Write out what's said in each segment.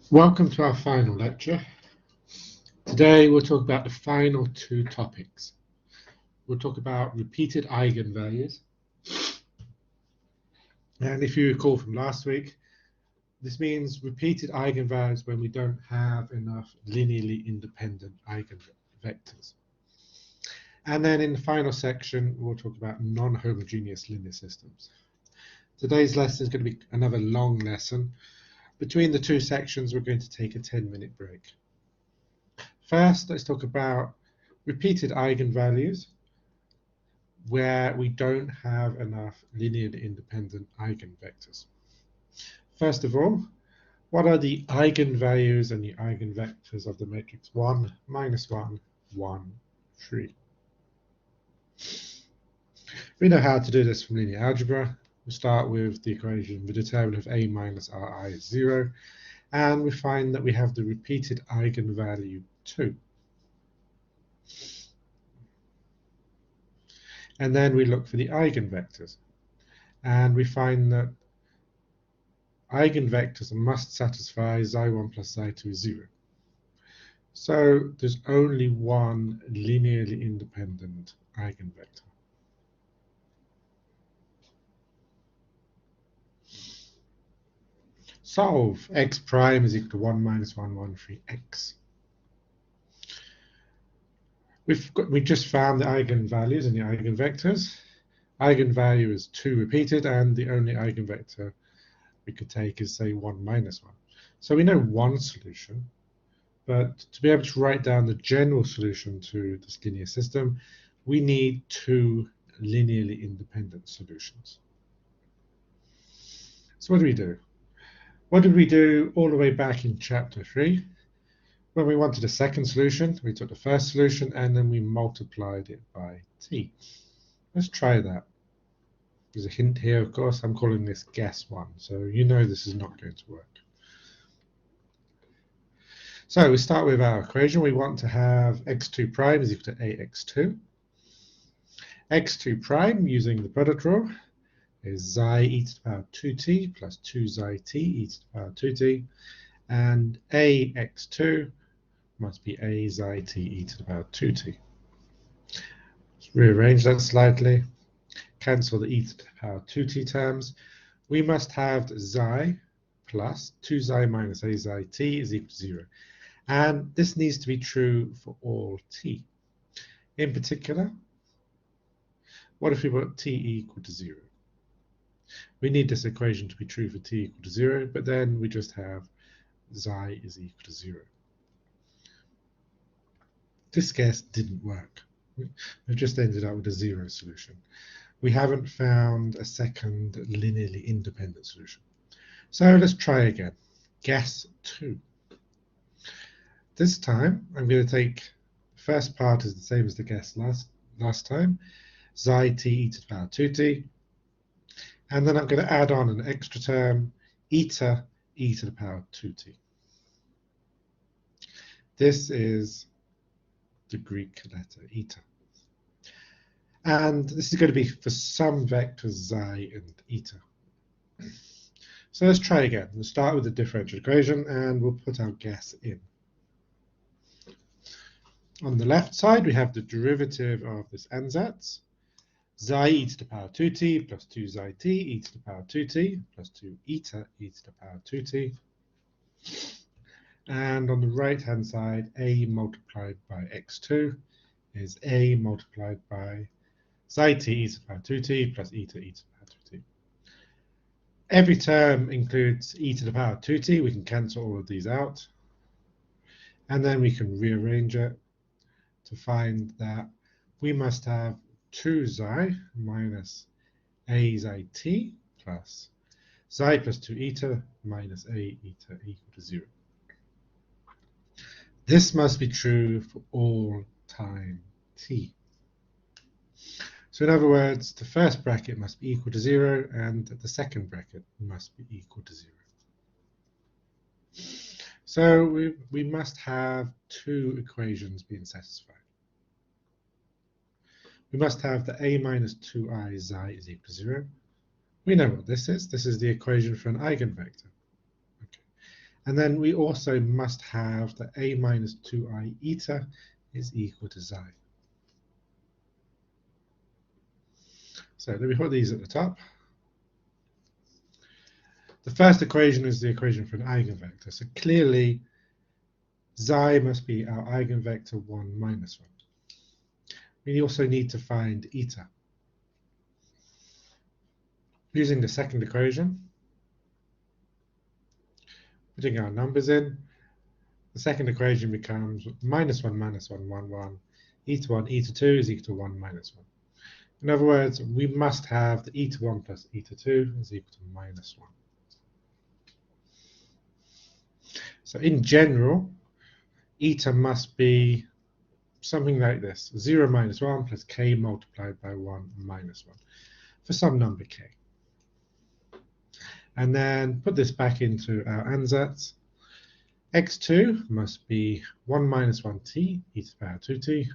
Welcome to our final lecture. Today we'll talk about the final two topics. We'll talk about repeated eigenvalues. And if you recall from last week, this means repeated eigenvalues when we don't have enough linearly independent eigenvectors. And then in the final section, we'll talk about non-homogeneous linear systems. Today's lesson is going to be another long lesson. Between the two sections, we're going to take a 10-minute break. First, let's talk about repeated eigenvalues where we don't have enough linearly independent eigenvectors. First of all, what are the eigenvalues and the eigenvectors of the matrix 1, minus 1, 1, 3? We know how to do this from linear algebra. We start with the equation, the determinant of A minus Ri is 0, and we find that we have the repeated eigenvalue 2. And then we look for the eigenvectors, and we find that eigenvectors must satisfy xi1 plus xi2 is 0. So there's only one linearly independent eigenvector. Solve x prime is equal to 1 minus 1, 1, 3, x. We just found the eigenvalues and the eigenvectors. Eigenvalue is 2 repeated, and the only eigenvector we could take is, say, 1 minus 1. So we know one solution, but to be able to write down the general solution to this linear system, we need 2 linearly independent solutions. So what do we do? What did we do all the way back in chapter 3? When we wanted a second solution, we took the first solution and then we multiplied it by t. Let's try that. There's a hint here, of course. I'm calling this guess 1, so you know this is not going to work. So we start with our equation. We want to have x2 prime is equal to ax2. x2 prime, using the product rule, is xi e to the power 2t plus 2 xi t e to the power 2t, and ax2 must be a xi t e to the power 2t. Let's rearrange that slightly, cancel the e to the power 2t terms. We must have xi plus 2 xi minus a xi t is equal to 0. And this needs to be true for all t. In particular, what if we put t equal to 0? We need this equation to be true for t equal to 0, but then we just have xi is equal to 0. This guess didn't work. We've just ended up with a 0 solution. We haven't found a second linearly independent solution. So let's try again. Guess 2. This time, I'm going to take the first part is the same as the guess last time, xi t e to the power 2t, and then I'm going to add on an extra term, eta e to the power 2t. This is the Greek letter eta. And this is going to be for some vectors xi and eta. So let's try again. We'll start with the differential equation and we'll put our guess in. On the left side, we have the derivative of this ansatz, xi e to the power 2t plus 2 xi t e to the power 2t plus 2 eta e to the power 2t. And on the right-hand side, a multiplied by x2 is a multiplied by xi t e to the power 2t plus eta e to the power 2t. Every term includes e to the power 2t. We can cancel all of these out. And then we can rearrange it to find that we must have 2 xi minus a xi t plus xi plus 2 eta minus a eta equal to 0. This must be true for all time t. So in other words, the first bracket must be equal to 0 and the second bracket must be equal to 0. So we must have 2 equations being satisfied. We must have the a minus 2i xi is equal to 0. We know what this is. This is the equation for an eigenvector. Okay. And then we also must have that a minus 2i eta is equal to xi. So let me put these at the top. The first equation is the equation for an eigenvector. So clearly, xi must be our eigenvector 1 minus 1. We also need to find eta. Using the second equation, putting our numbers in, the second equation becomes minus 1 minus 1, 1, 1. Eta 1, eta 2 is equal to 1 minus 1. In other words, we must have the eta 1 plus eta 2 is equal to minus 1. So in general, eta must be something like this: 0 minus 1 plus k multiplied by 1 minus 1 for some number k. And then put this back into our ansatz. x2 must be 1 minus 1t e to the power 2t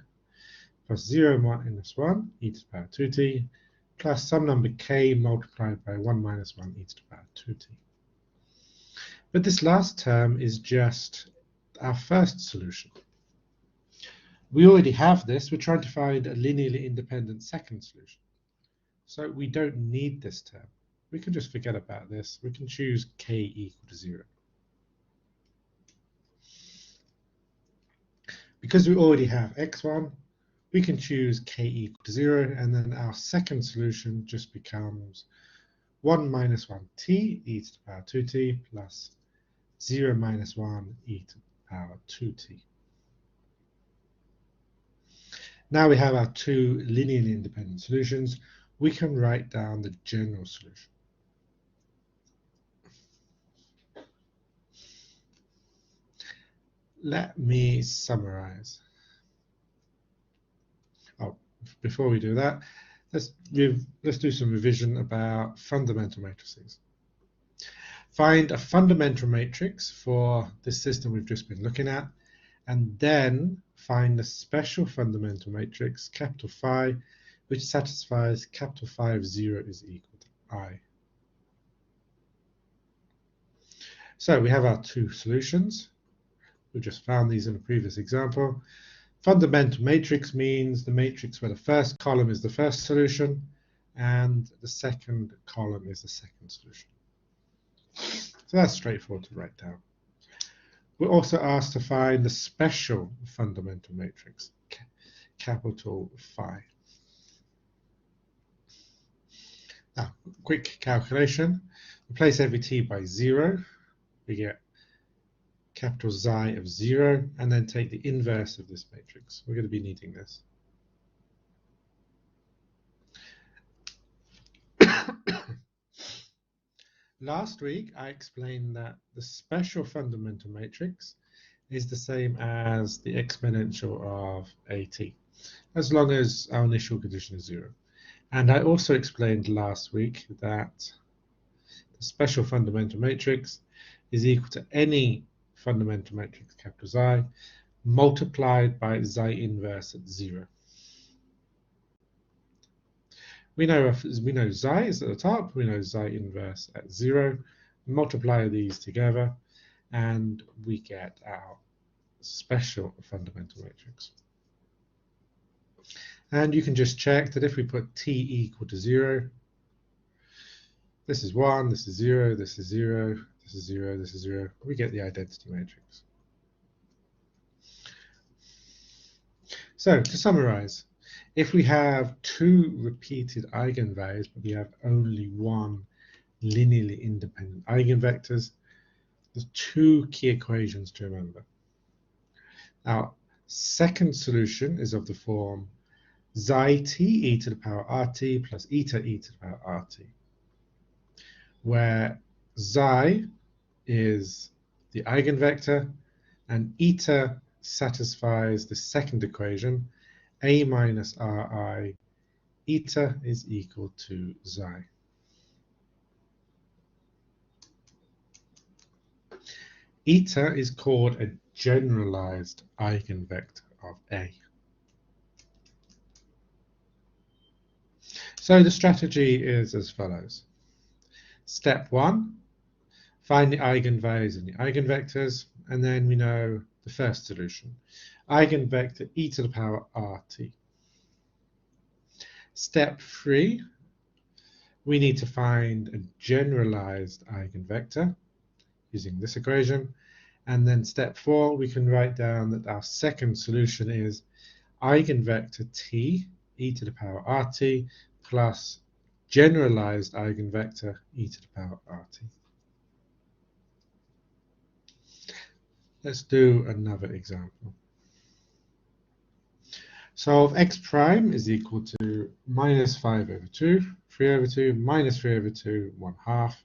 plus 0 minus 1 e to the power 2t plus some number k multiplied by 1 minus 1 e to the power 2t. But this last term is just our first solution. We already have this. We're trying to find a linearly independent second solution. So we don't need this term. We can just forget about this. We can choose k equal to 0. Because we already have x1, we can choose k equal to 0, and then our second solution just becomes 1 minus 1t e to the power 2t plus 0 minus 1 e to the power 2t. Now we have our two linearly independent solutions. We can write down the general solution. Let me summarize. Oh, before we do that, let's do some revision about fundamental matrices. Find a fundamental matrix for this system we've just been looking at, and then find the special fundamental matrix, capital Phi, which satisfies capital Phi of 0 is equal to I. So we have our two solutions. We just found these in a previous example. Fundamental matrix means the matrix where the first column is the first solution and the second column is the second solution. So that's straightforward to write down. We're also asked to find the special fundamental matrix, capital Phi. Now, quick calculation. Replace every t by 0. We get capital Xi of 0, and then take the inverse of this matrix. We're going to be needing this. Last week, I explained that the special fundamental matrix is the same as the exponential of at, as long as our initial condition is 0. And I also explained last week that the special fundamental matrix is equal to any fundamental matrix capital Xi multiplied by Xi inverse at 0. We know Xi is at the top, we know Xi inverse at 0. Multiply these together and we get our special fundamental matrix. And you can just check that if we put t equal to 0, this is 1, this is 0, this is 0, this is 0, this is 0, we get the identity matrix. So to summarize, if we have two repeated eigenvalues, but we have only one linearly independent eigenvectors, there's two key equations to remember. Our second solution is of the form xi t e to the power rt plus eta e to the power rt, where xi is the eigenvector and eta satisfies the second equation, a minus ri, eta is equal to xi. Eta is called a generalized eigenvector of A. So the strategy is as follows. Step 1, find the eigenvalues and the eigenvectors, and then we know the first solution, eigenvector e to the power rt. Step 3, we need to find a generalized eigenvector using this equation. And then step 4, we can write down that our second solution is eigenvector t e to the power rt plus generalized eigenvector e to the power rt. Let's do another example. So if x prime is equal to minus 5 over 2, 3 over 2, minus 3 over 2, 1/2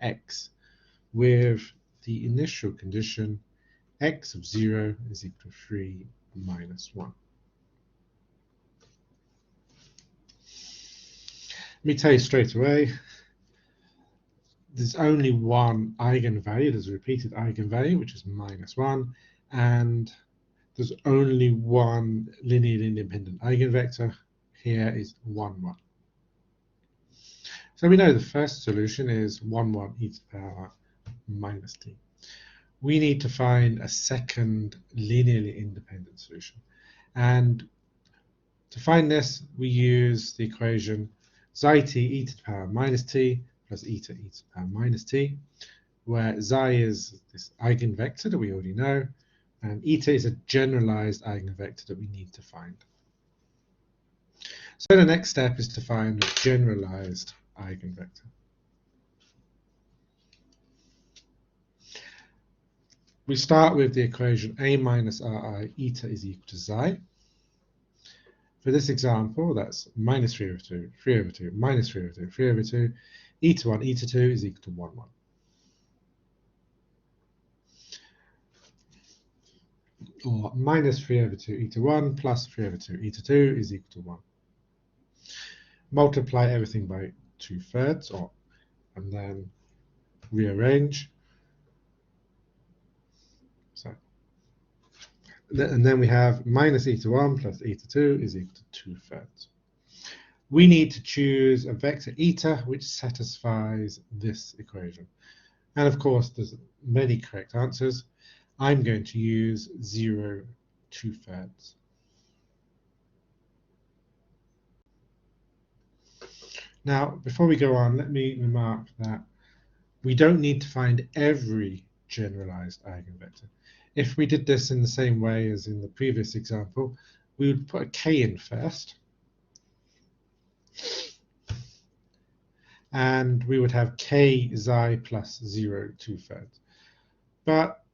x, with the initial condition x of 0 is equal to 3 minus 1. Let me tell you straight away, there's only one eigenvalue, there's a repeated eigenvalue, which is minus 1, and there's only one linearly independent eigenvector. Here is 1, 1. So we know the first solution is 1, 1 e to the power minus t. We need to find a second linearly independent solution. And to find this, we use the equation xi t e to the power minus t plus eta e to the power minus t, where xi is this eigenvector that we already know, and eta is a generalized eigenvector that we need to find. So the next step is to find a generalized eigenvector. We start with the equation a minus ri eta is equal to xi. For this example, that's minus 3 over 2, 3 over 2, minus 3 over 2, 3 over 2, eta 1, eta 2 is equal to 1, 1. Or minus 3 over 2 eta 1 plus 3 over 2 eta 2 is equal to 1. Multiply everything by 2/3, and then rearrange. So, and then we have minus eta 1 plus eta 2 is equal to 2/3. We need to choose a vector eta which satisfies this equation. And of course, there's many correct answers. I'm going to use 0, 2/3. Now, before we go on, let me remark that we don't need to find every generalized eigenvector. If we did this in the same way as in the previous example, we would put a k in first, and we would have k xi plus 0, 2/3. But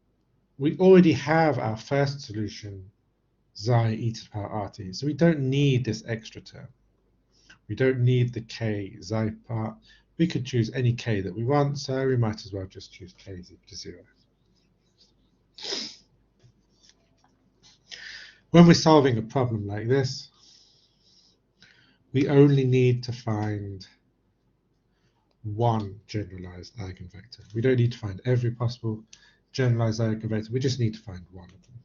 we already have our first solution, xi e to the power rt, so we don't need this extra term. We don't need the k xi part. We could choose any k that we want, so we might as well just choose k is equal to 0. When we're solving a problem like this, we only need to find one generalized eigenvector. We don't need to find every possible generalized eigenvector, we just need to find one of them.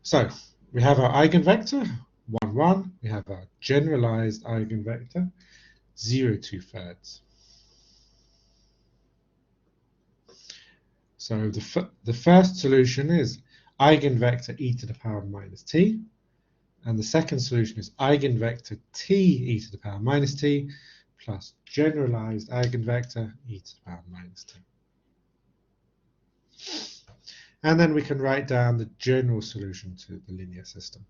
So we have our eigenvector, 1, 1. We have our generalized eigenvector, 0, 2/3. So the first solution is eigenvector e to the power minus t, and the second solution is eigenvector t e to the power minus t plus generalized eigenvector e to the power minus t. And then we can write down the general solution to the linear system.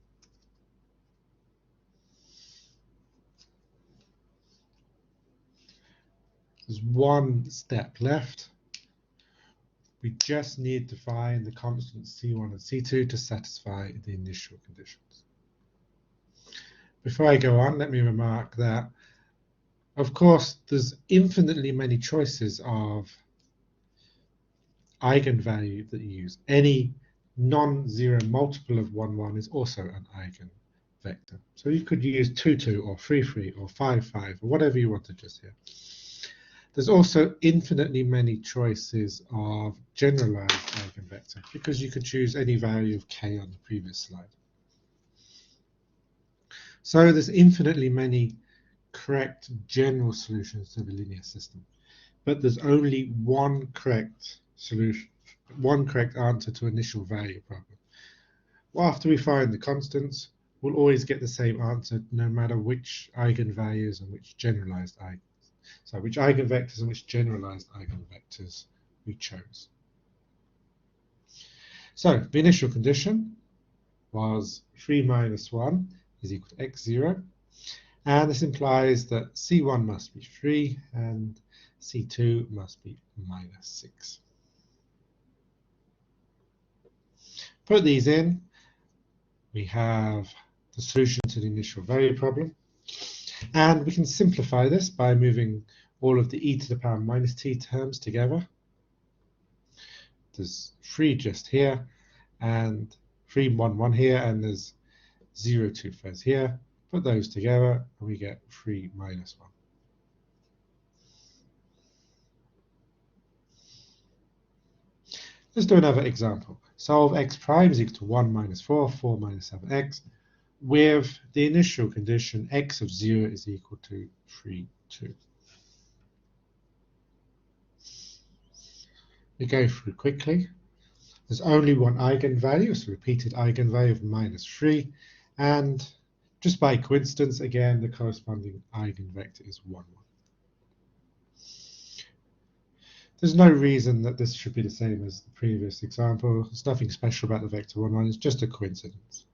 There's one step left. We just need to find the constants C1 and C2 to satisfy the initial conditions. Before I go on, let me remark that, of course, there's infinitely many choices of eigenvalue that you use. Any non-zero multiple of 1, 1 is also an eigenvector. So you could use 2, 2, or 3, 3, or 5, 5, or whatever you wanted just here. There's also infinitely many choices of generalized eigenvector, because you could choose any value of k on the previous slide. So there's infinitely many correct general solutions to the linear system. but there's only one correct solution, one correct answer to initial value problem. Well, after we find the constants, we'll always get the same answer no matter which eigenvalues and which which eigenvectors and which generalized eigenvectors we chose. So the initial condition was 3 minus 1 is equal to x0, and this implies that C1 must be 3 and C2 must be minus 6. Put these in, we have the solution to the initial value problem, and we can simplify this by moving all of the e to the power minus t terms together. There's 3 just here, and 3, 1, 1 here, and there's 0, 2/3 here. Put those together, and we get 3 minus 1. Let's do another example. Solve x prime is equal to 1 minus 4, 4 minus 7x, with the initial condition x of 0 is equal to 3, 2. We go through quickly. There's only one eigenvalue, so repeated eigenvalue of minus 3, and just by coincidence, again, the corresponding eigenvector is 1, 1. There's no reason that this should be the same as the previous example. There's nothing special about the vector 1, 1. It's just a coincidence.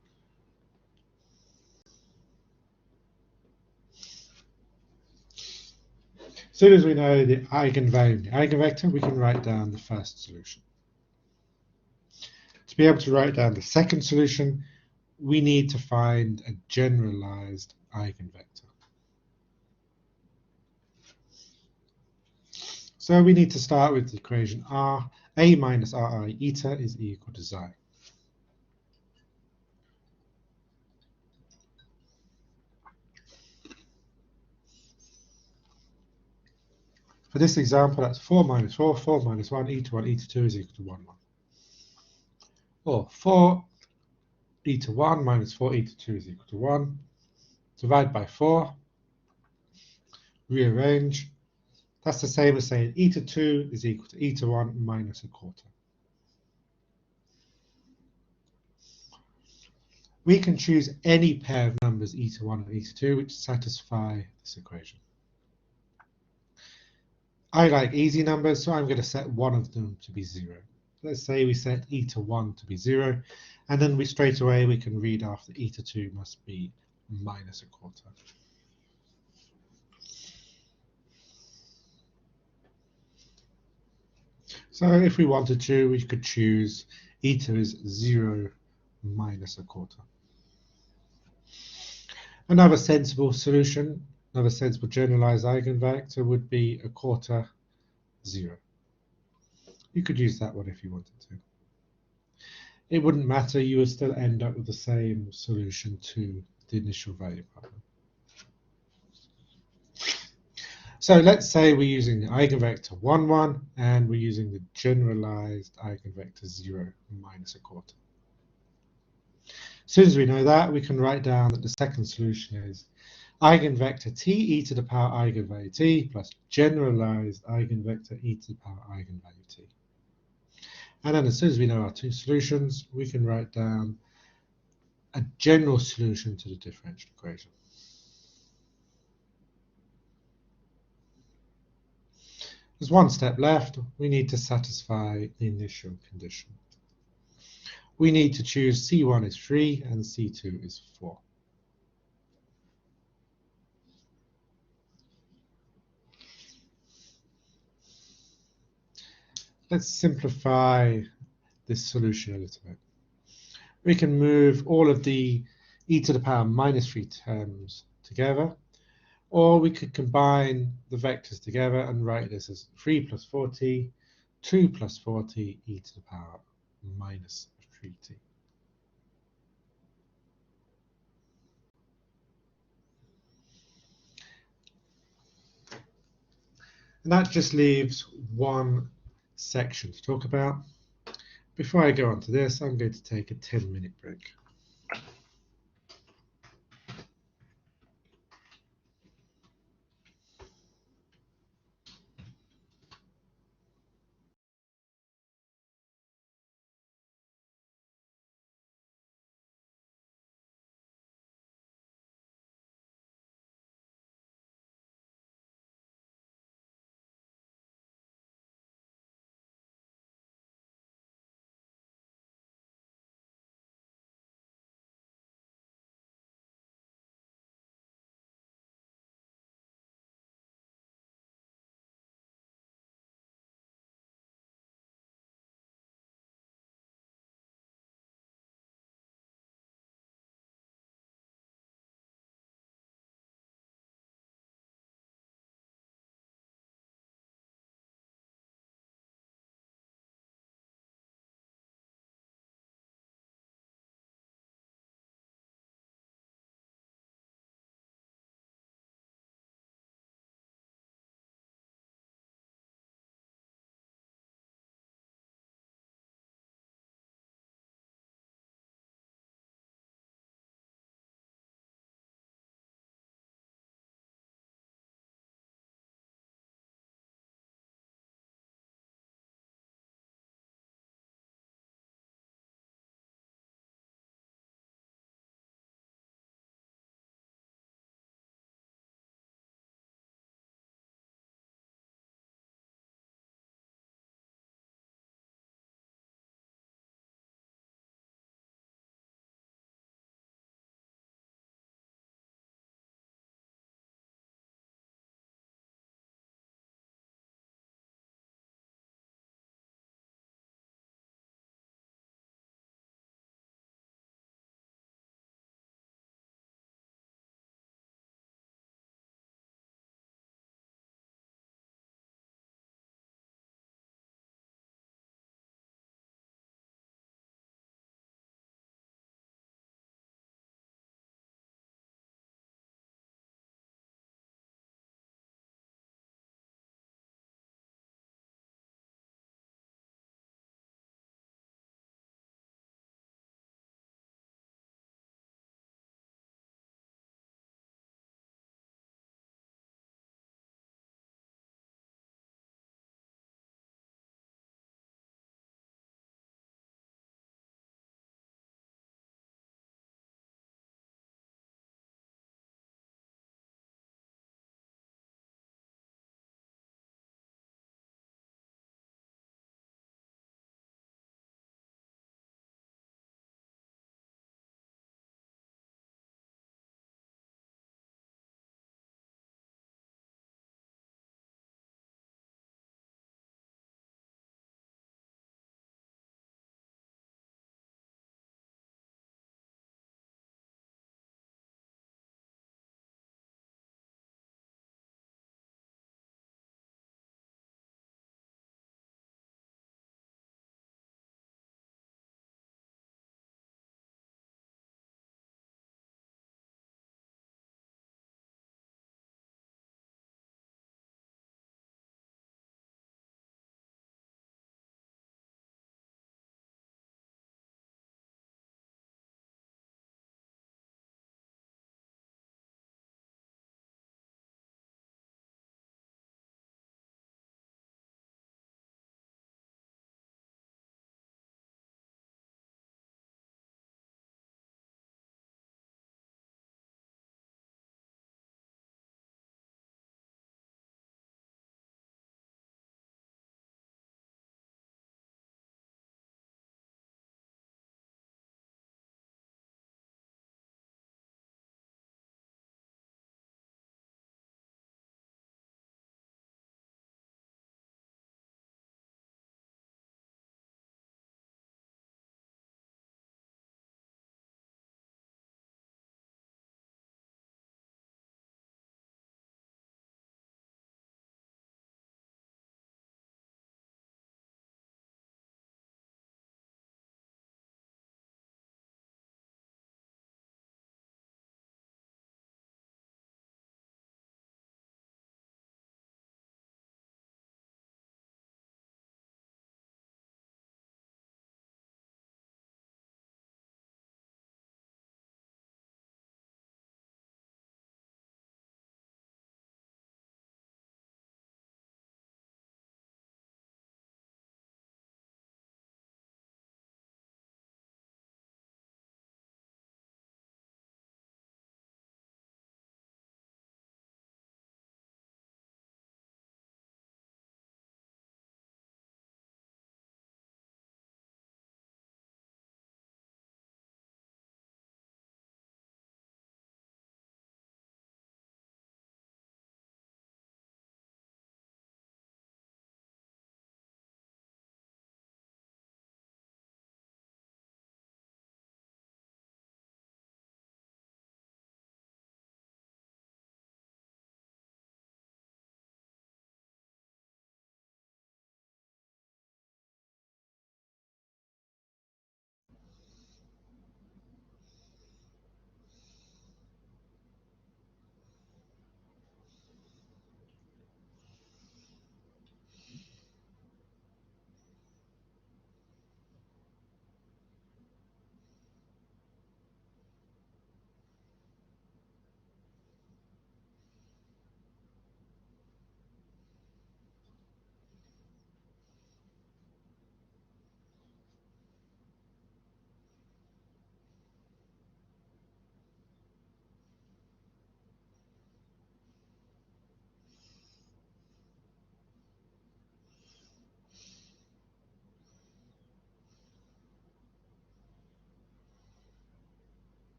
As soon as we know the eigenvalue and the eigenvector, we can write down the first solution. To be able to write down the second solution, we need to find a generalized eigenvector. So we need to start with the equation A minus RI eta is equal to xi. For this example, that's 4 minus 4, 4 minus 1, e to 1, e to 2 is equal to 1, 1. Or 4 e to 1 minus 4 e to 2 is equal to 1. Divide by 4. Rearrange. That's the same as saying e to 2 is equal to e to 1 minus a quarter. We can choose any pair of numbers e to 1 and e to 2 which satisfy this equation. I like easy numbers, so I'm going to set one of them to be 0. Let's say we set e to 1 to be 0, and then straight away we can read off that e to 2 must be minus a quarter. So if we wanted to, we could choose eta is 0 minus a quarter. Another sensible solution, another sensible generalized eigenvector would be a quarter 0. You could use that one if you wanted to. It wouldn't matter, you would still end up with the same solution to the initial value problem. So let's say we're using the eigenvector 1, 1, and we're using the generalized eigenvector 0 minus a quarter. As soon as we know that, we can write down that the second solution is eigenvector t e to the power eigenvalue t plus generalized eigenvector e to the power eigenvalue t. And then as soon as we know our two solutions, we can write down a general solution to the differential equation. There's one step left. We need to satisfy the initial condition. We need to choose C1 is 3 and C2 is 4. Let's simplify this solution a little bit. We can move all of the e to the power minus 3 terms together, or we could combine the vectors together and write this as 3 plus 4t, 2 plus 4t e to the power minus 3t. And that just leaves one section to talk about. Before I go on to this, I'm going to take a 10-minute break.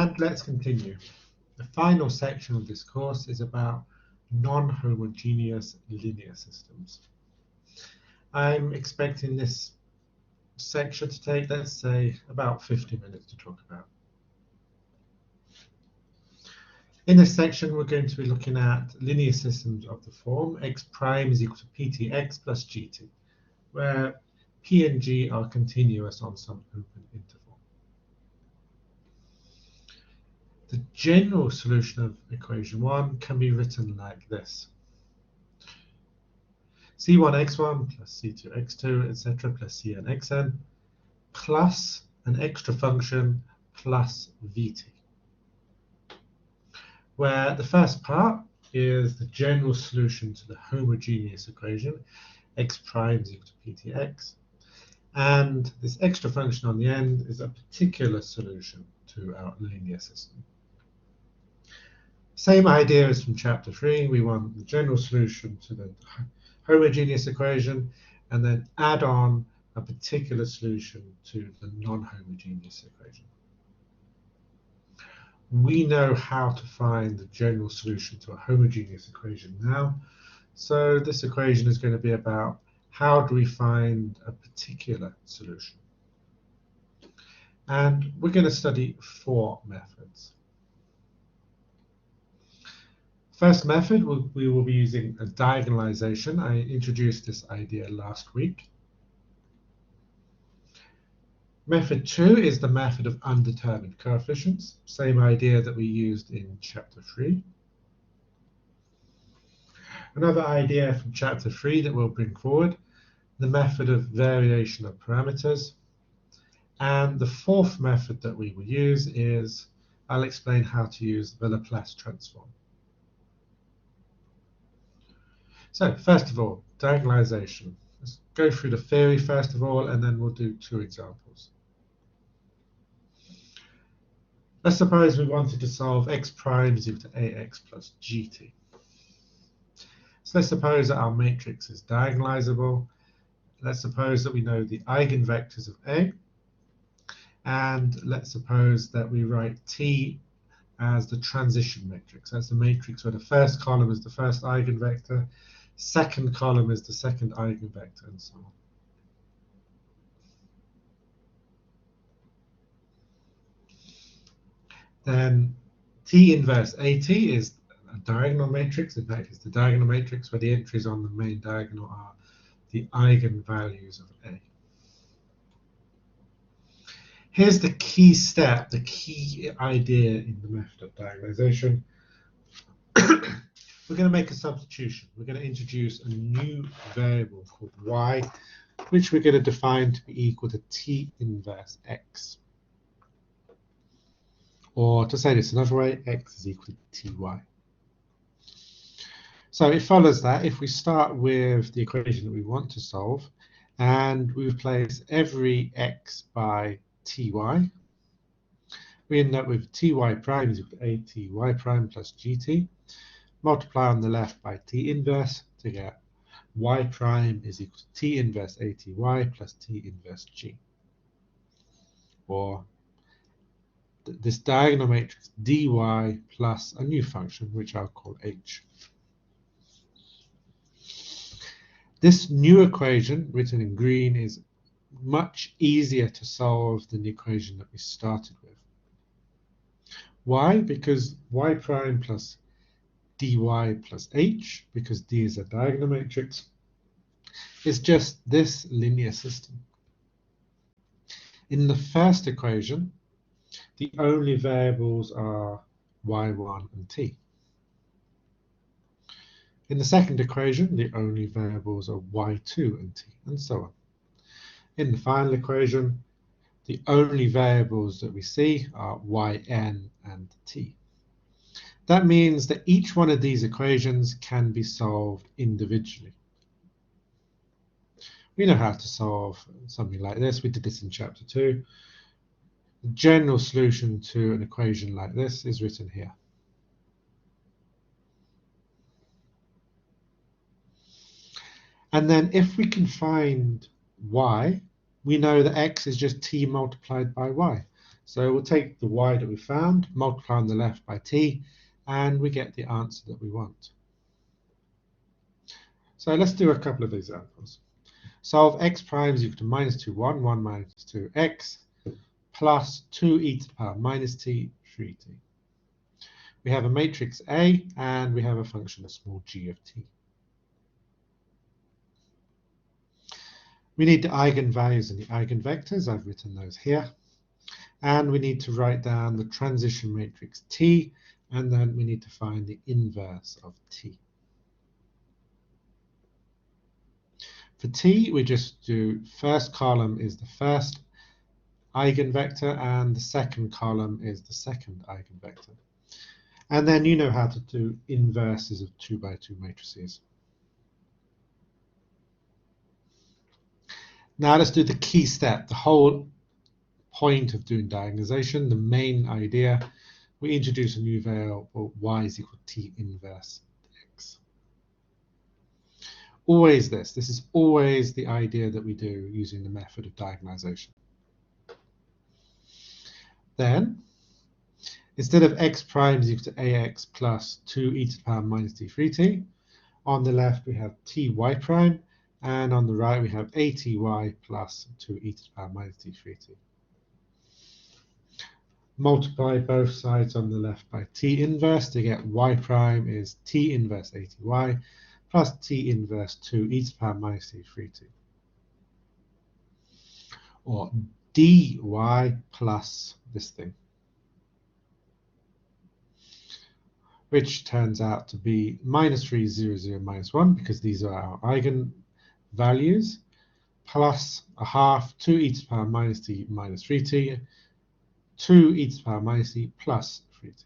And let's continue. The final section of this course is about non-homogeneous linear systems. I'm expecting this section to take, let's say, about 50 minutes to talk about. In this section, we're going to be looking at linear systems of the form x prime is equal to ptx plus gt, where p and g are continuous on some open interval. The general solution of equation 1 can be written like this. c1x1 plus c2x2, etc., plus cn xn, plus an extra function plus vt, where the first part is the general solution to the homogeneous equation, x prime is equal to ptx, and this extra function on the end is a particular solution to our linear system. Same idea as from chapter 3. We want the general solution to the homogeneous equation and then add on a particular solution to the non-homogeneous equation. We know how to find the general solution to a homogeneous equation now. So this equation is going to be about how do we find a particular solution. And we're going to study 4 methods. First method, we will be using a diagonalization. I introduced this idea last week. Method 2 is the method of undetermined coefficients, same idea that we used in chapter 3. Another idea from chapter 3 that we'll bring forward, the method of variation of parameters. And the 4th method that we will use is, I'll explain how to use the Laplace transform. So first of all, diagonalization. Let's go through the theory first of all, and then we'll do 2 examples. Let's suppose we wanted to solve x prime is equal to ax plus gt. So let's suppose that our matrix is diagonalizable. Let's suppose that we know the eigenvectors of A. And let's suppose that we write T as the transition matrix. That's the matrix where the first column is the first eigenvector, second column is the second eigenvector, and so on. Then T inverse AT is a diagonal matrix. In fact, it's the diagonal matrix where the entries on the main diagonal are the eigenvalues of A. Here's the key step, the key idea in the method of diagonalization. We're going to make a substitution. We're going to introduce a new variable called y, which we're going to define to be equal to T inverse x. Or to say this another way, x is equal to ty. So it follows that if we start with the equation that we want to solve, and we replace every x by ty, we end up with ty prime is equal to aty prime plus gt. Multiply on the left by T inverse to get y prime is equal to T inverse aty plus T inverse g. Or this diagonal matrix dy plus a new function, which I'll call h. This new equation, written in green, is much easier to solve than the equation that we started with. Why? Because y prime plus dy plus h, because D is a diagonal matrix, is just this linear system. In the first equation, the only variables are y1 and t. In the second equation, the only variables are y2 and t, and so on. In the final equation, the only variables that we see are yn and t. That means that each one of these equations can be solved individually. We know how to solve something like this. We did this in chapter 2. The general solution to an equation like this is written here. And then if we can find y, we know that x is just t multiplied by y. So we'll take the y that we found, multiply on the left by t, and we get the answer that we want. So let's do a couple of examples. Solve x prime is equal to minus 2, 1, 1 minus 2x, plus 2e to the power minus t, 3t. We have a matrix A, and we have a function of small g of t. We need the eigenvalues and the eigenvectors. I've written those here. And we need to write down the transition matrix T, and then we need to find the inverse of T. For T, we just do first column is the first eigenvector, and the second column is the second eigenvector. And then you know how to do inverses of 2 by 2 matrices. Now let's do the key step, the whole point of doing diagonalization, the main idea. We introduce a new variable, y is equal to t inverse x. Always this. This is always the idea that we do using the method of diagonalization. Then, instead of x prime is equal to ax plus 2e to the power minus t 3t, on the left we have ty prime, and on the right we have aty plus 2e to the power minus t 3t. Multiply both sides on the left by t inverse to get y prime is t inverse aty plus t inverse 2e to the power minus t 3t. Or dy plus this thing, which turns out to be minus 3, 0, 0, minus 1, because these are our eigenvalues, plus a half 2e to the power minus t minus 3t, 2e to the power minus t plus 3t.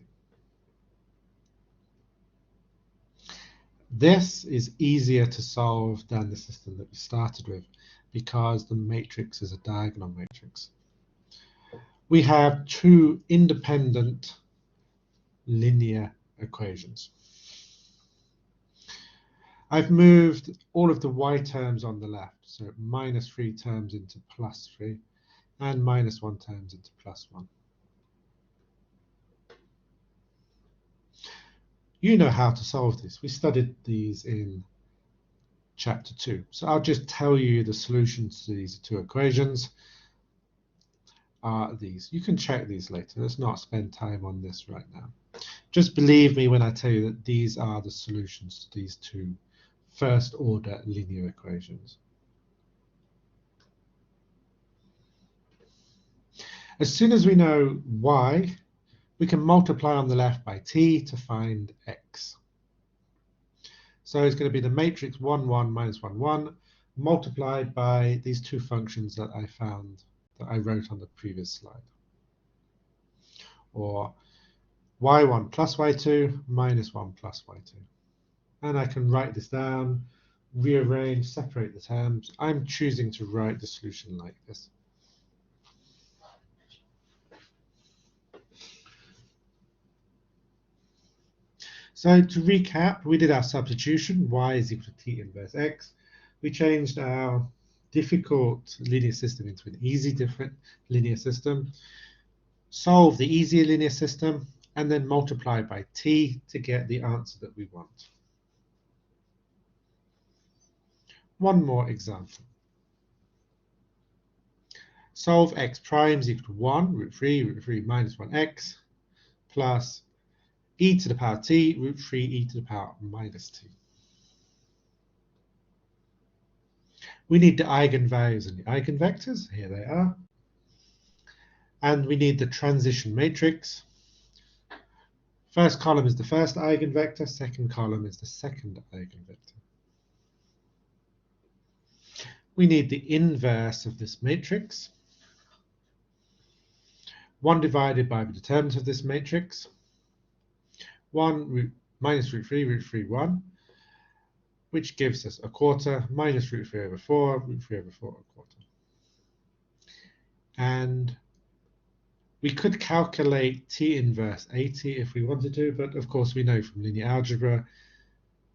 This is easier to solve than the system that we started with, because the matrix is a diagonal matrix. We have two independent linear equations. I've moved all of the y terms on the left, so minus 3 terms into plus 3, and minus 1 terms into plus 1. You know how to solve this. We studied these in chapter 2. So I'll just tell you the solutions to these two equations are these. You can check these later. Let's not spend time on this right now. Just believe me when I tell you that these are the solutions to these two first order linear equations. As soon as we know y, we can multiply on the left by t to find x. So it's going to be the matrix 1, 1, minus 1, 1, multiplied by these two functions that I found, that I wrote on the previous slide. Or y1 plus y2 minus 1 plus y2. And I can write this down, rearrange, separate the terms. I'm choosing to write the solution like this. So to recap, we did our substitution, y is equal to t inverse x. We changed our difficult linear system into an easy different linear system, solve the easier linear system, and then multiply by t to get the answer that we want. One more example. Solve x prime is equal to 1, root 3 minus 1x, plus e to the power t, root 3 e to the power minus t. We need the eigenvalues and the eigenvectors. Here they are. And we need the transition matrix. First column is the first eigenvector, second column is the second eigenvector. We need the inverse of this matrix. 1 divided by the determinant of this matrix. 1 minus root 3, 1, which gives us a quarter, minus root 3 over 4, root 3 over 4, a quarter. And we could calculate t inverse 80 if we wanted to, but of course we know from linear algebra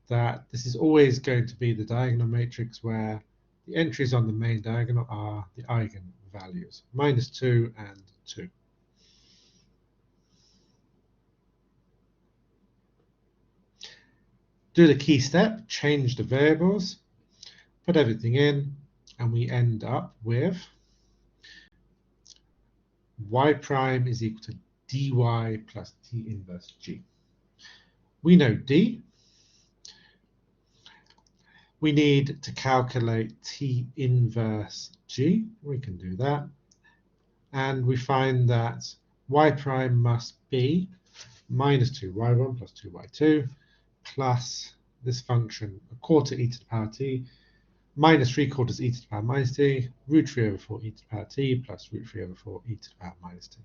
that this is always going to be the diagonal matrix where The entries on the main diagonal are the eigenvalues, -2 and 2. Do the key step, change the variables, put everything in, and we end up with y prime is equal to dy plus t inverse g. We know d. We need to calculate t inverse g. We can do that. And we find that y prime must be -2y1 plus 2y2 plus this function, a quarter e to the power t, minus 3/4 e to the power minus t, root 3 over 4 e to the power t plus root 3 over 4 e to the power minus t.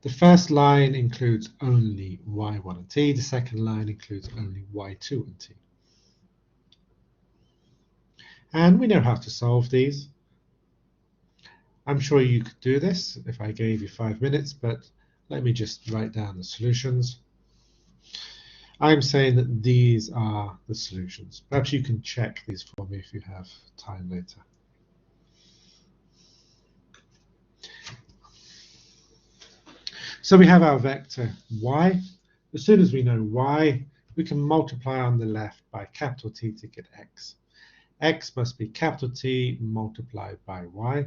The first line includes only y1 and t. The second line includes only y2 and t. And we know how to solve these. I'm sure you could do this if I gave you 5 minutes, but let me just write down the solutions. I'm saying that these are the solutions. Perhaps you can check these for me if you have time later. So we have our vector y. As soon as we know y, we can multiply on the left by capital T to get x. X must be capital T multiplied by y.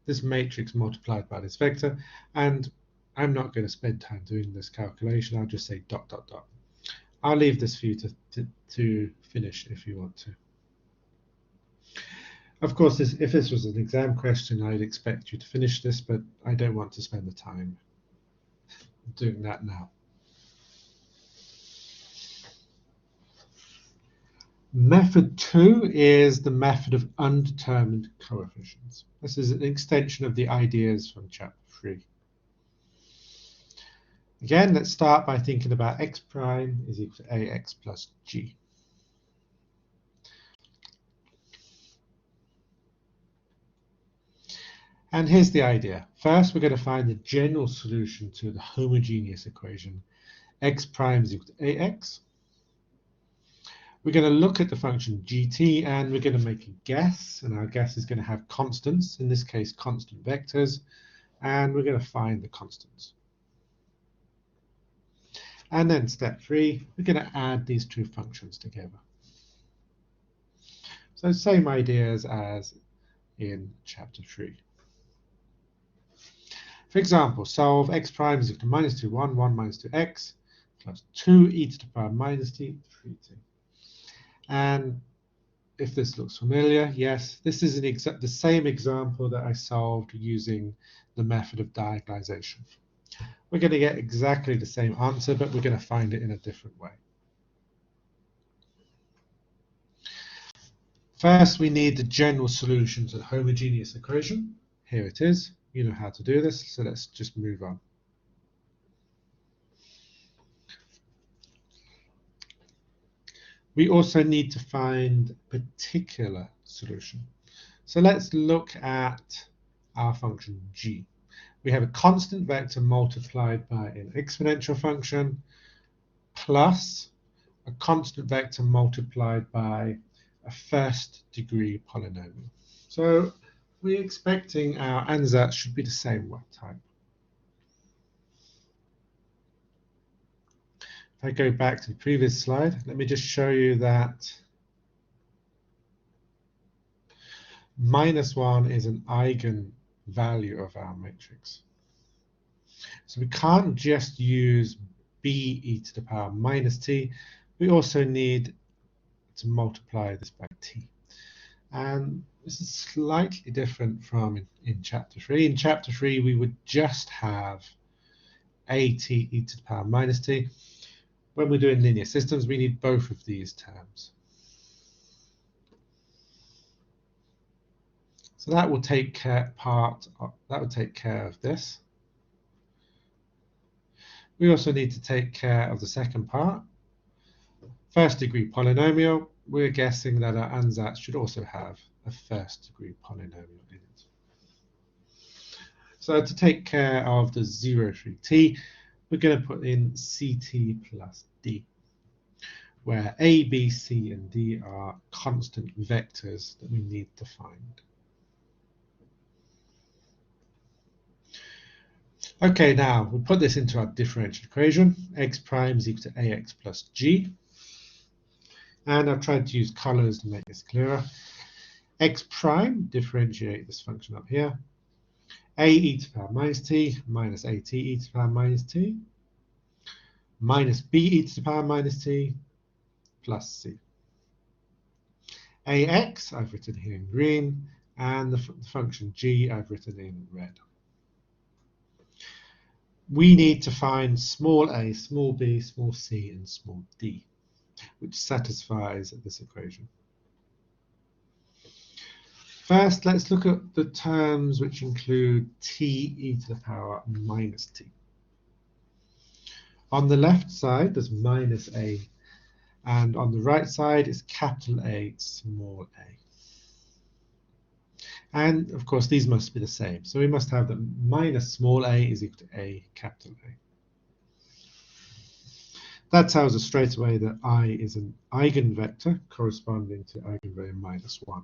This matrix multiplied by this vector, and I'm not going to spend time doing this calculation. I'll just say dot, dot, dot. I'll leave this for you to finish if you want to. Of course, if this was an exam question, I'd expect you to finish this, but I don't want to spend the time doing that now. Method 2 is the method of undetermined coefficients. This is an extension of the ideas from chapter 3. Again, let's start by thinking about x prime is equal to ax plus g. And here's the idea. First, we're going to find the general solution to the homogeneous equation. X prime is equal to ax. We're going to look at the function gt, and we're going to make a guess, and our guess is going to have constants, in this case constant vectors, and we're going to find the constants. And then step 3, we're going to add these two functions together. So same ideas as in chapter 3. For example, solve x prime is equal to -2, 1, 1 minus 2x plus 2 e to the power minus t, 3t. And if this looks familiar, yes, this is the same example that I solved using the method of diagonalization. We're going to get exactly the same answer, but we're going to find it in a different way. First, we need the general solution to the homogeneous equation. Here it is. You know how to do this, so let's just move on. We also need to find a particular solution. So let's look at our function g. We have a constant vector multiplied by an exponential function plus a constant vector multiplied by a first degree polynomial. So we're expecting our ansatz should be the same type. If I go back to the previous slide, let me just show you that -1 is an eigenvalue of our matrix. So we can't just use b e to the power minus t. We also need to multiply this by t. And this is slightly different from in chapter 3. In chapter 3, we would just have at e to the power minus t. When we're doing linear systems, we need both of these terms. So that will take care of this. We also need to take care of the second part. First degree polynomial, we're guessing that our ansatz should also have a first degree polynomial in it. So to take care of the 0 through t, we're going to put in ct plus d. where A, B, C, and D are constant vectors that we need to find. Okay, now we put this into our differential equation. X prime is equal to ax plus g. And I've tried to use colors to make this clearer. X prime, differentiate this function up here. A e to the power minus t minus at e to the power minus t minus b e to the power minus t plus c. Ax I've written here in green, and the function g I've written in red. We need to find small a, small b, small c, and small d, which satisfies this equation. First, let's look at the terms which include t e to the power minus t. On the left side, there's minus a, and on the right side is capital A, small a. And of course, these must be the same. So we must have that minus small a is equal to a capital A. That tells us straight away that I is an eigenvector corresponding to eigenvalue minus 1.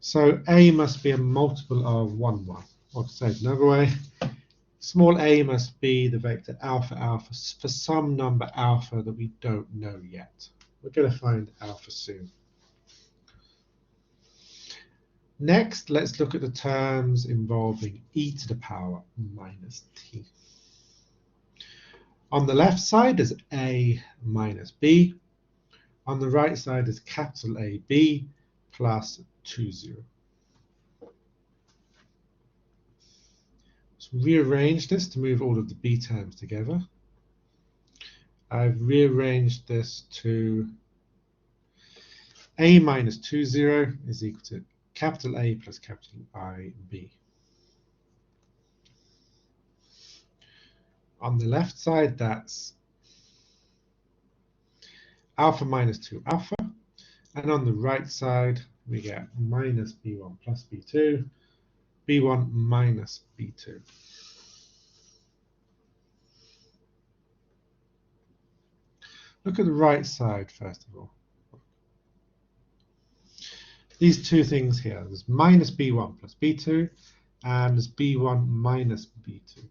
So A must be a multiple of 1, 1. Or to say it another way, small a must be the vector alpha alpha for some number alpha that we don't know yet. We're going to find alpha soon. Next, let's look at the terms involving e to the power minus t. On the left side is a minus b. On the right side is capital AB plus 2, 0. Let's rearrange this to move all of the b terms together. I've rearranged this to a minus 2, 0 is equal to capital A plus capital IB. On the left side, that's alpha minus 2 alpha. And on the right side, we get minus B1 plus B2, B1 minus B2. Look at the right side, first of all. These two things here, there's minus B1 plus B2, and there's B1 minus B2.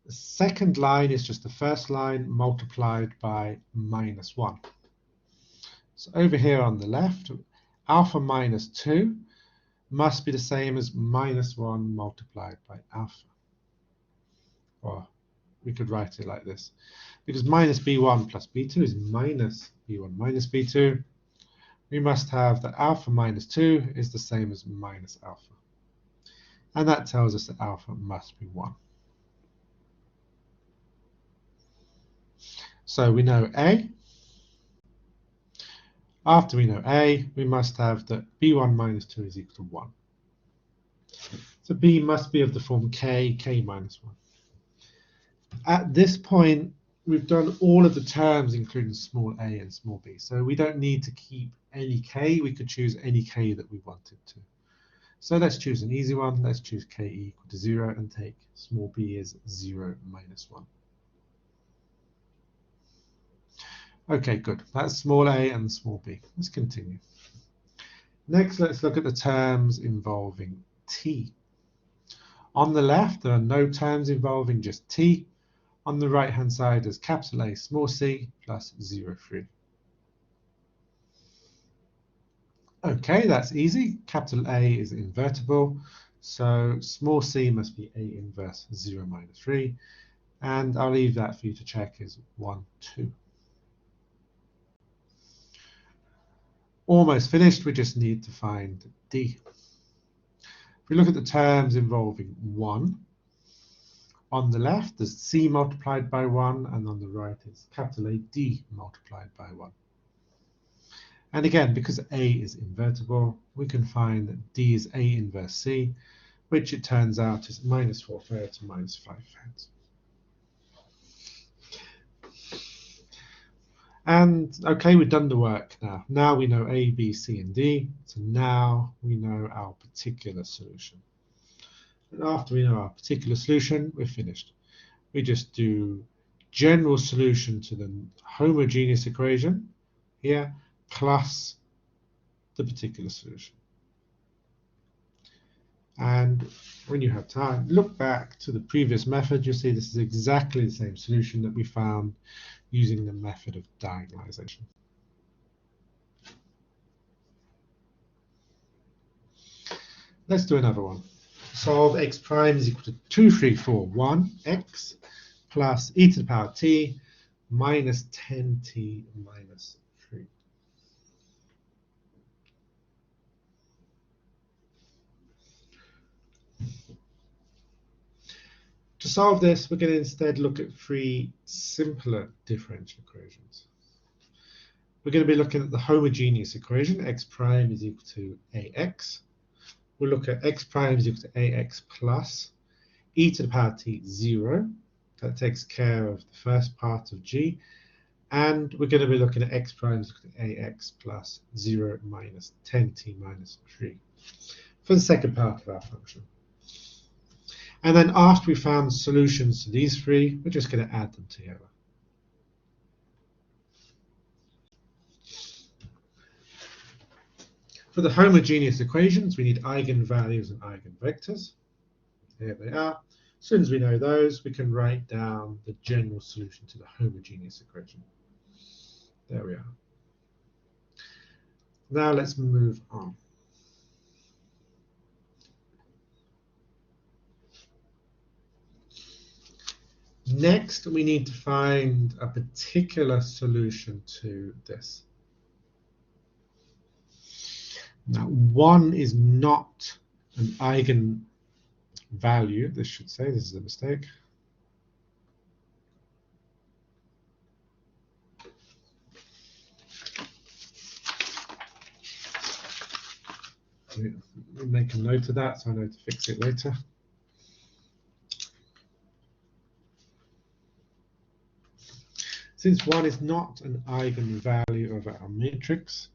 The second line is just the first line multiplied by minus 1. So over here on the left, alpha minus 2 must be the same as minus 1 multiplied by alpha. Or we could write it like this. Because minus B1 plus B2 is minus B1 minus B2. We must have that alpha minus 2 is the same as minus alpha. And that tells us that alpha must be 1. So we know A. After we know A, we must have that B1 minus 2 is equal to 1. So B must be of the form K minus 1. At this point, we've done all of the terms, including small a and small b. So we don't need to keep any k. We could choose any k that we wanted to. So let's choose an easy one. Let's choose k equal to 0 and take small b as 0 minus 1. Okay, good. That's small a and small b. Let's continue. Next, let's look at the terms involving t. On the left, there are no terms involving just t. On the right-hand side is capital A, small c, plus 0, 3. Okay, that's easy. Capital A is invertible, so small c must be A inverse 0 minus 3. And I'll leave that for you to check is 1, 2. Almost finished, we just need to find d. If we look at the terms involving 1, on the left, there's c multiplied by 1, and on the right is capital A d multiplied by 1. And again, because A is invertible, we can find that d is A inverse c, which it turns out is minus 4 thirds to minus 5 thirds. And okay, we've done the work now. Now we know A, B, C, and D. So now we know our particular solution. And after we know our particular solution, we're finished. We just do general solution to the homogeneous equation here plus the particular solution. And when you have time, look back to the previous method. You'll see this is exactly the same solution that we found using the method of diagonalization. Let's do another one. Solve x prime is equal to 2, 3, 4, 1 x plus e to the power t minus 10t minus 3. To solve this, we're going to instead look at 3 simpler differential equations. We're going to be looking at the homogeneous equation, x prime is equal to ax. We'll look at x prime is equal to ax plus e to the power t 0. That takes care of the first part of g. And we're going to be looking at x prime is equal to ax plus 0 minus 10t minus 3 for the second part of our function. And then after we found solutions to these 3, we're just going to add them together. For the homogeneous equations, we need eigenvalues and eigenvectors. Here they are. As soon as we know those, we can write down the general solution to the homogeneous equation. There we are. Now let's move on. Next, we need to find a particular solution to this. Now, 1 is not an eigenvalue. This should say, this is a mistake. We'll make a note of that so I know to fix it later. Since 1 is not an eigenvalue of our matrix,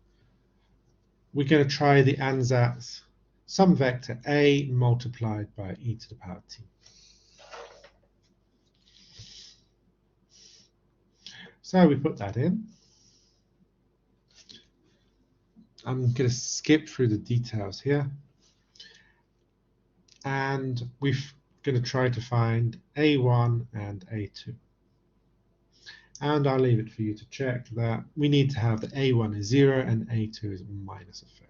we're going to try the ansatz some vector a multiplied by e to the power t. So we put that in. I'm going to skip through the details here. And we're going to try to find a1 and a2. And I'll leave it for you to check that we need to have that a1 is 0 and a2 is minus a third.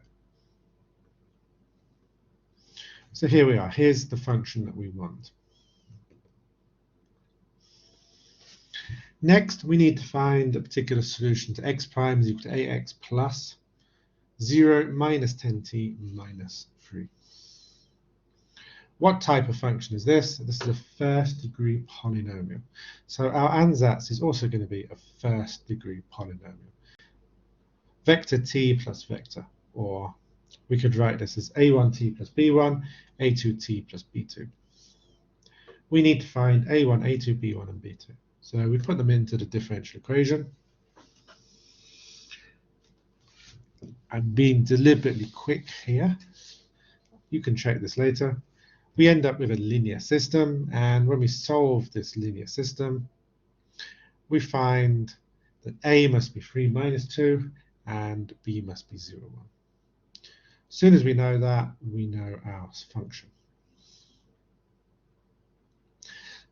So here we are. Here's the function that we want. Next, we need to find a particular solution to x prime is equal to ax plus 0 minus 10t minus 3. What type of function is this? This is a first-degree polynomial. So our ansatz is also going to be a first-degree polynomial. Vector t plus vector, or we could write this as a1t plus b1, a2t plus b2. We need to find a1, a2, b1, and b2. So we put them into the differential equation. I'm being deliberately quick here. You can check this later. We end up with a linear system, and when we solve this linear system, we find that a must be 3 minus 2, and b must be 0, 1. As soon as we know that, we know our function.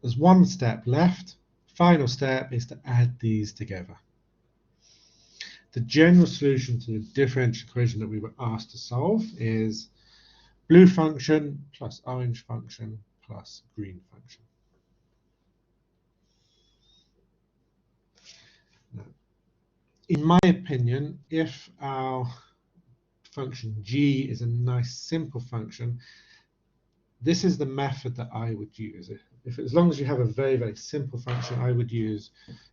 There's one step left. Final step is to add these together. The general solution to the differential equation that we were asked to solve is blue function plus orange function plus green function. Now, in my opinion, if our function g is a nice simple function, this is the method that I would use. As long as you have a very, very simple function, I would use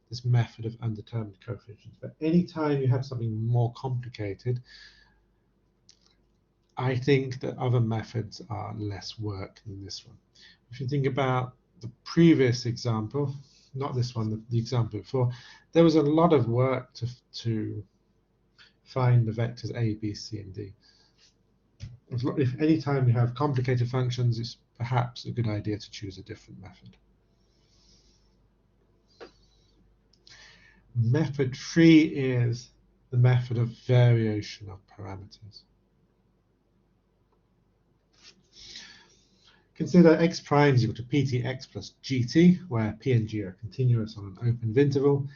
this method of undetermined coefficients. But anytime you have something more complicated, I think that other methods are less work than this one. If you think about the previous example, not this one, the example before, there was a lot of work to find the vectors a, b, c, and d. If any time you have complicated functions, it's perhaps a good idea to choose a different method. Method 3 is the method of variation of parameters. Consider x prime is equal to ptx plus gt, where p and g are continuous on an open interval.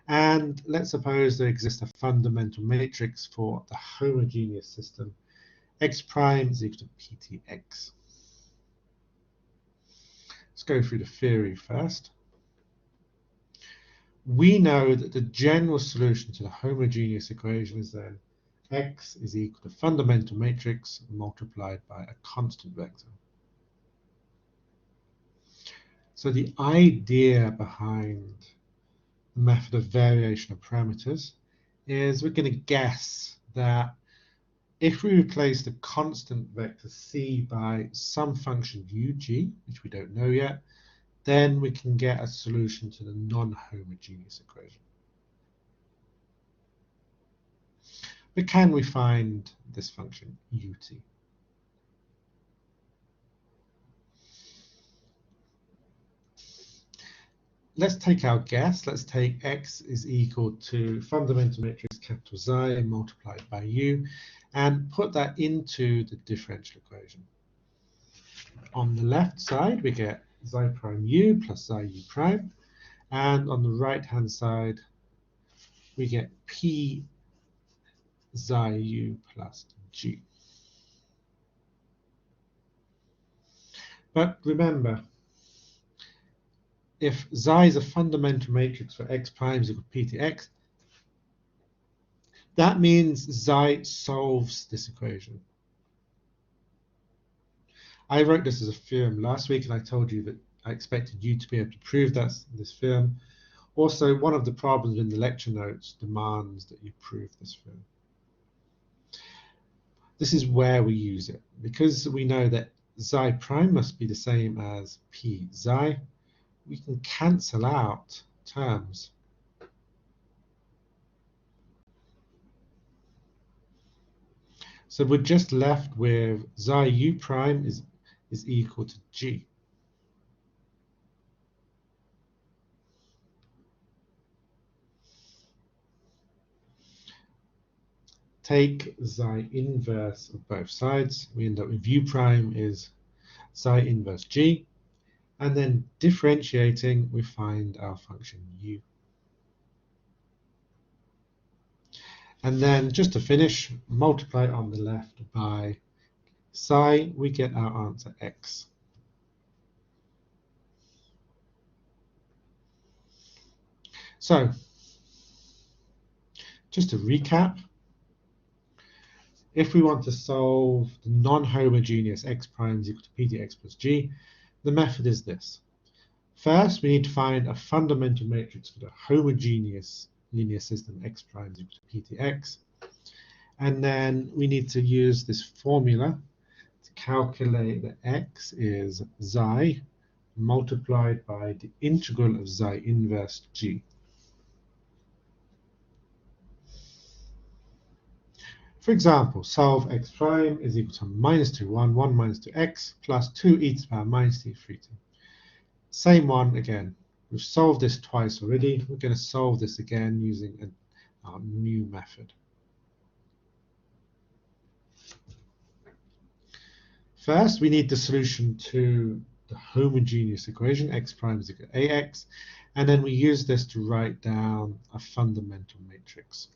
And let's suppose there exists a fundamental matrix for the homogeneous system. X prime is equal to ptx. Let's go through the theory first. We know that the general solution to the homogeneous equation is then x is equal to fundamental matrix multiplied by a constant vector. So the idea behind the method of variation of parameters is we're going to guess that if we replace the constant vector c by some function UG, which we don't know yet, then we can get a solution to the non-homogeneous equation. But can we find this function ut? Let's take our guess. Let's take x is equal to fundamental matrix capital Xi multiplied by u, and put that into the differential equation. On the left side, we get Xi prime u plus Xi u prime, and on the right-hand side, we get p Xi u plus g. But remember, if Xi is a fundamental matrix for x prime is equal to ptx, that means Xi solves this equation. I wrote this as a theorem last week, and I told you that I expected you to be able to prove this theorem. Also, one of the problems in the lecture notes demands that you prove this theorem. This is where we use it. Because we know that Xi prime must be the same as p Xi, we can cancel out terms. So we're just left with Xi u prime is equal to g. Take Xi inverse of both sides. We end up with u prime is Xi inverse g. And then differentiating, we find our function u. And then just to finish, multiply on the left by psi, we get our answer x. So, just to recap, if we want to solve the non-homogeneous x prime is equal to ptx plus g, the method is this. First, we need to find a fundamental matrix for the homogeneous linear system x prime is equal to ptx. And then we need to use this formula to calculate that x is Xi multiplied by the integral of Xi inverse g. For example, solve x prime is equal to minus 2, 1, 1 minus 2x plus 2 e to the power minus t, 3t. Same one again. We've solved this twice already. We're going to solve this again using our new method. First, we need the solution to the homogeneous equation, x prime is equal to ax, and then we use this to write down a fundamental matrix.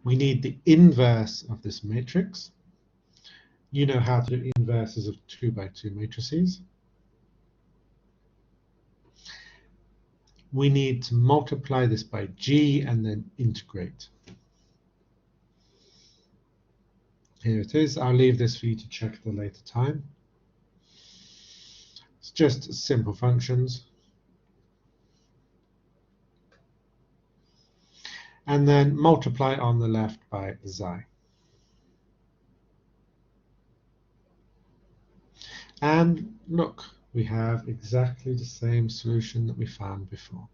We need the inverse of this matrix. You know how to do inverses of 2 by 2 matrices. We need to multiply this by g and then integrate. Here it is. I'll leave this for you to check at a later time. It's just simple functions. And then multiply on the left by Xi. And look, we have exactly the same solution that we found before.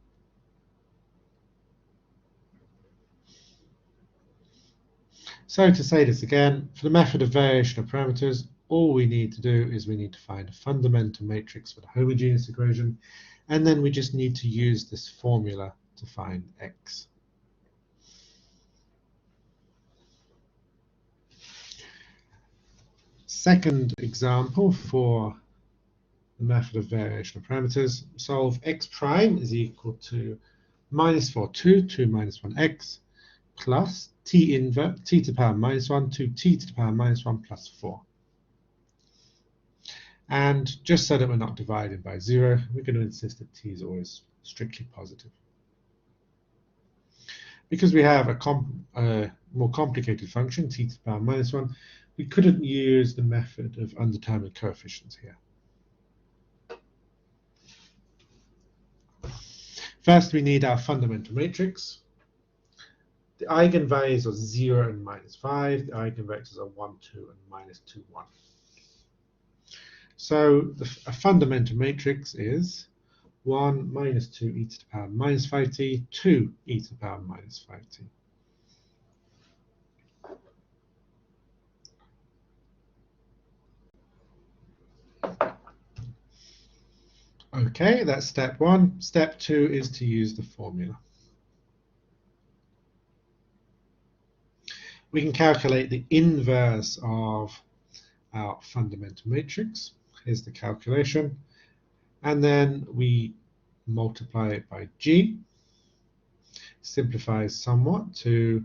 So to say this again, for the method of variational parameters, all we need to do is we need to find a fundamental matrix for the homogeneous equation, and then we just need to use this formula to find x. Second example for the method of variational parameters, solve x prime is equal to minus 4, 2 minus 1x plus t inverse t to the power minus 1 to t to the power minus 1 plus 4. And just so that we're not divided by 0, we're going to insist that t is always strictly positive. Because we have a more complicated function, t to the power minus 1, we couldn't use the method of undetermined coefficients here. First, we need our fundamental matrix. The eigenvalues are 0 and minus 5. The eigenvectors are 1, 2, and minus 2, 1. So a fundamental matrix is 1 minus 2 e to the power minus 5t, 2 e to the power minus 5t. Okay, that's step 1. Step 2 is to use the formula. We can calculate the inverse of our fundamental matrix. Here's the calculation. And then we multiply it by g. Simplifies somewhat to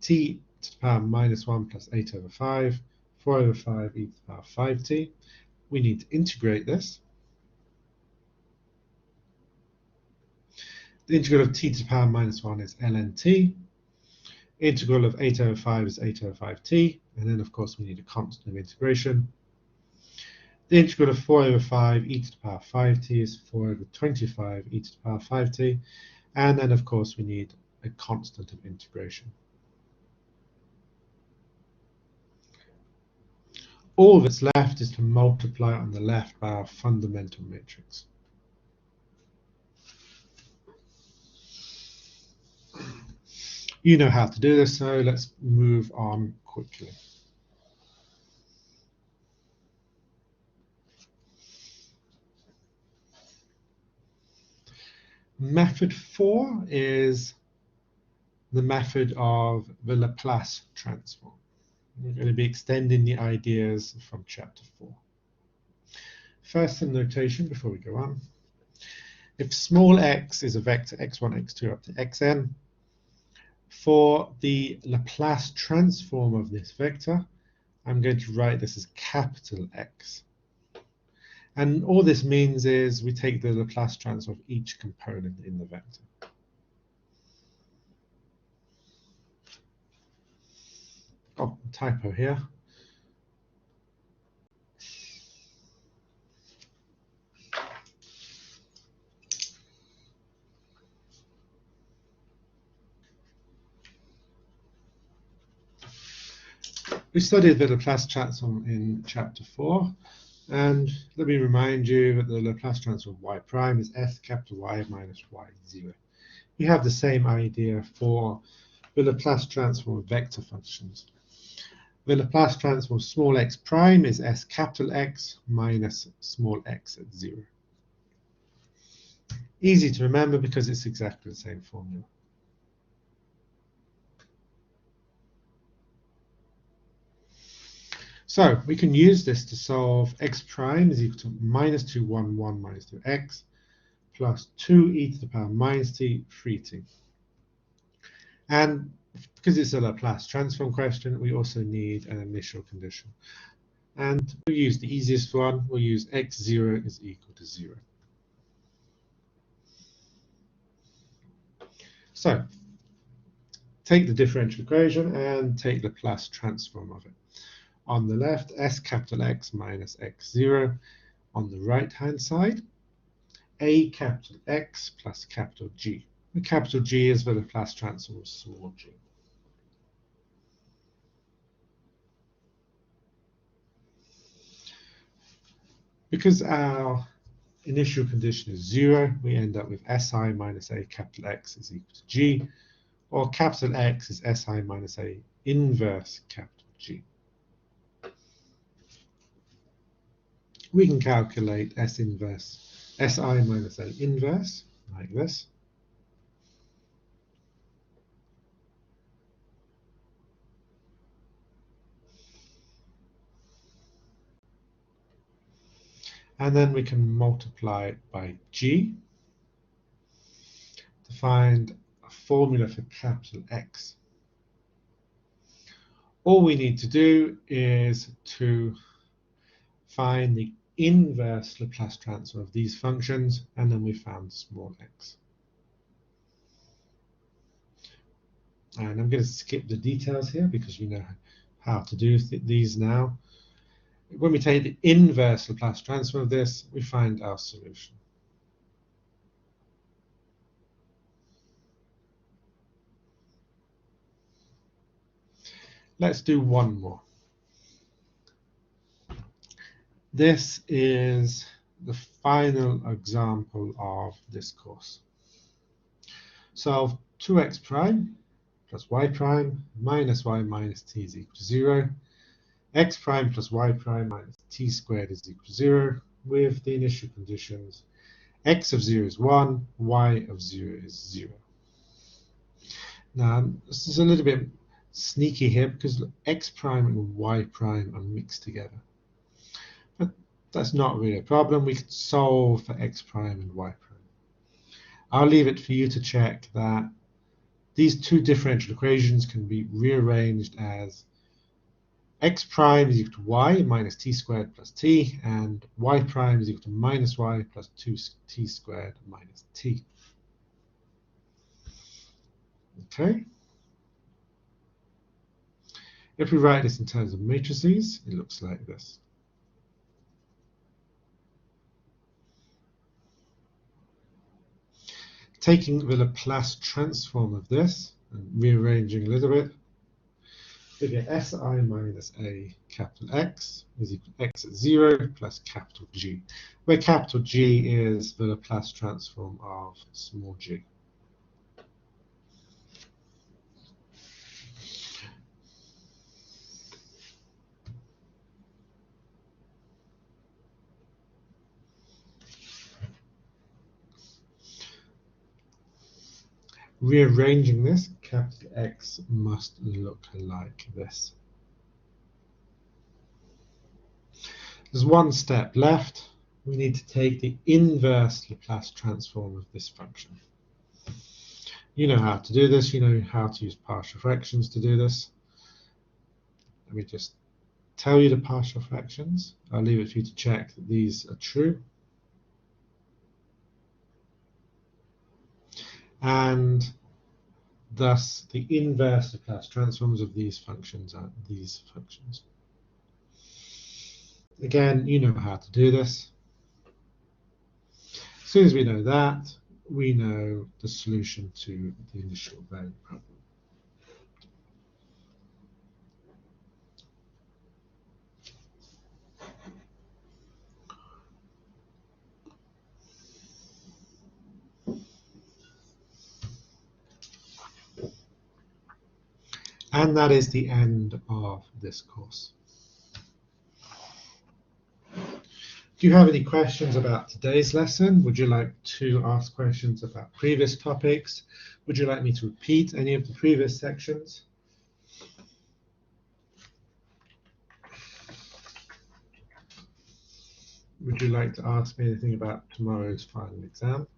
t to the power minus 1 plus 8 over 5, 4 over 5 e to the power 5t. We need to integrate this. The integral of t to the power minus 1 is ln t. Integral of 8 over 5 is 8 over 5t. And then, of course, we need a constant of integration. The integral of 4 over 5 e to the power 5t is 4 over 25 e to the power 5t. And then, of course, we need a constant of integration. All that's left is to multiply on the left by our fundamental matrix. You know how to do this, so let's move on quickly. Method 4 is the method of the Laplace transform. We're going to be extending the ideas from chapter 4. First, some notation before we go on. If small x is a vector x1, x2 up to xn, for the Laplace transform of this vector, I'm going to write this as capital X. And all this means is we take the Laplace transform of each component in the vector. Oh, typo here. We studied the Laplace transform in chapter 4, and let me remind you that the Laplace transform of y prime is s capital Y minus y0. We have the same idea for the Laplace transform of vector functions. The Laplace transform of small x prime is s capital X minus small x at 0. Easy to remember because it's exactly the same formula. So we can use this to solve x prime is equal to minus 2, 1, 1 minus 2x plus 2 e to the power minus t, 3t. And because it's a Laplace transform question, we also need an initial condition. And we'll use the easiest one. We'll use x0 is equal to 0. So take the differential equation and take the Laplace transform of it. On the left, s capital X minus x0. On the right-hand side, a capital X plus capital G. The capital G is the Laplace transform of small g. Because our initial condition is 0, we end up with Si minus A capital X is equal to G, or capital X is Si minus A inverse capital G. We can calculate S inverse, Si minus A inverse, like this. And then we can multiply it by G to find a formula for capital X. All we need to do is to find the inverse Laplace transform of these functions, and then we found small x. And I'm going to skip the details here because you know how to do these now. When we take the inverse Laplace transform of this, we find our solution. Let's do one more. This is the final example of this course. Solve 2x prime plus y prime minus y minus t is equal to 0. X prime plus y prime minus t squared is equal to 0 with the initial conditions x of 0 is 1, y of 0 is 0. Now, this is a little bit sneaky here because x prime and y prime are mixed together. But that's not really a problem. We can solve for x prime and y prime. I'll leave it for you to check that these two differential equations can be rearranged as x prime is equal to y minus t squared plus t, and y prime is equal to minus y plus 2t squared minus t. Okay. If we write this in terms of matrices, it looks like this. Taking the Laplace transform of this and rearranging a little bit, we get Si minus A capital X is equal to x at 0 plus capital G, where capital G is the Laplace transform of small g. Rearranging this, capital X must look like this. There's one step left. We need to take the inverse Laplace transform of this function. You know how to do this. You know how to use partial fractions to do this. Let me just tell you the partial fractions. I'll leave it for you to check that these are true. And thus, the inverse Laplace transforms of these functions are these functions. Again, you know how to do this. As soon as we know that, we know the solution to the initial value problem. And that is the end of this course. Do you have any questions about today's lesson? Would you like to ask questions about previous topics? Would you like me to repeat any of the previous sections? Would you like to ask me anything about tomorrow's final exam?